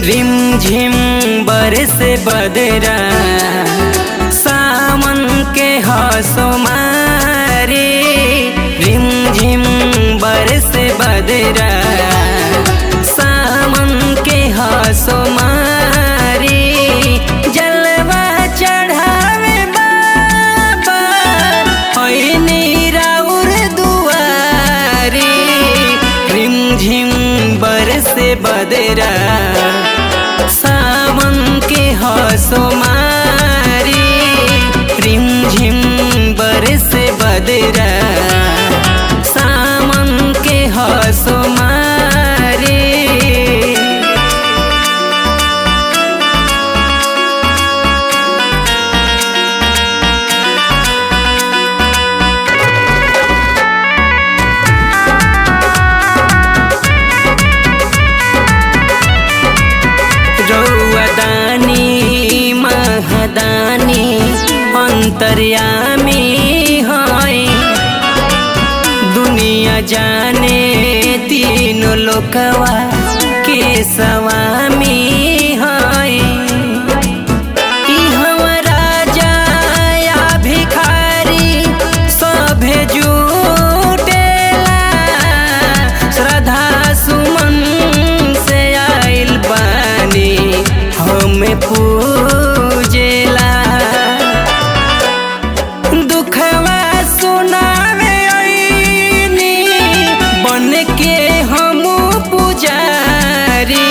रिम झिम बरसे बदरा सावन के हसुमारी। रिम झिम बरसे बदरा सावन के हसुमारी। जलवा चढ़ावे बाबा होइनी राउर दुआरी। रिम झिम बरसे बदरा सावन के हसुमारी। रिम झिम बरसे बदरा सावन के हसुमारी। रौदानी महदानी अंतर्यामी है। दुनिया जाने तीनों लोकवा के स्वामी है। राजा या भिखारी सभे जुटेला। श्रद्धा सुमन से आइल बानी हमें पूजेला। दुखवा सुनावे आईनी बन के हम पुजारी।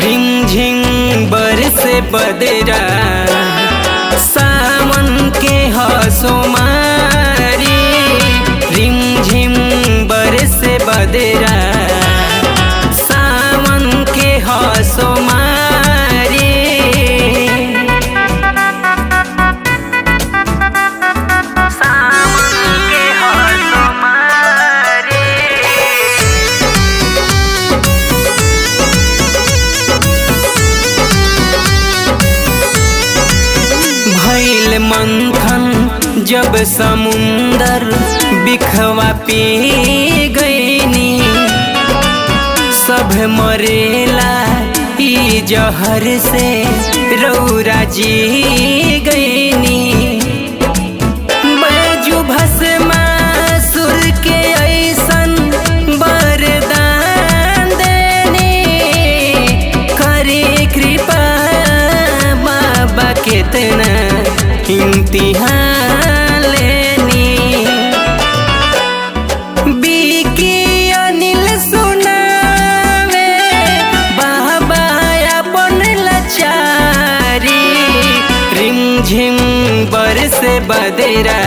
रिम झिम बरसे बदरा सावन के हसुमारी। रिम झिम बरसे बदरा सावन के हसुमारी। भइल मंथन जब समुंदर बिखवा पी गईनी। सब मरेला ई जहर से रौरा जी गईनी। बैजू भस्मासुर के ऐसन वरदान देनी। करे कृपा बाबा कितना इम्तिहान लेनी। बीकी अनिल सुनावे बाबा अपन लाचारी। रिम झिम बरसे बदरा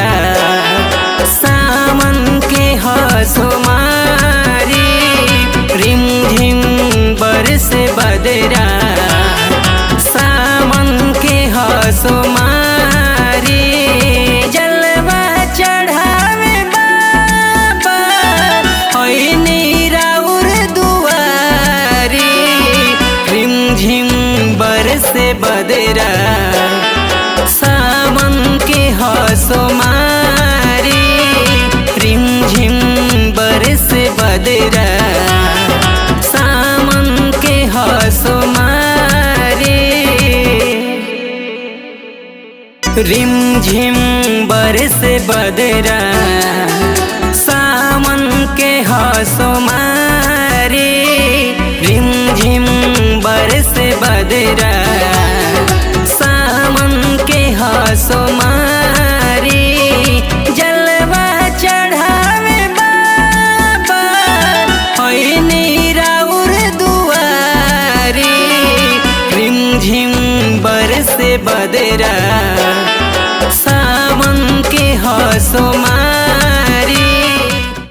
सावन के हसुमारी। रिम झिम बरसे बदरा सावन के हसुमारी। जलवा चढ़ावे बाबा होइनी राउर दुआरी। रिम झिम बरसे बदरा सावन के हसुमारी। रिम झिम बरसे बदरा सावन के हसुमारी। रिम झिम बरसे बदरा सावन के हसुमारी। रिम झिम बरसे बदरा सावन के हसुमारी। जलवा चढ़ावे बाबा होइनी राउर दुआरी। रिम झिम बरसे बदरा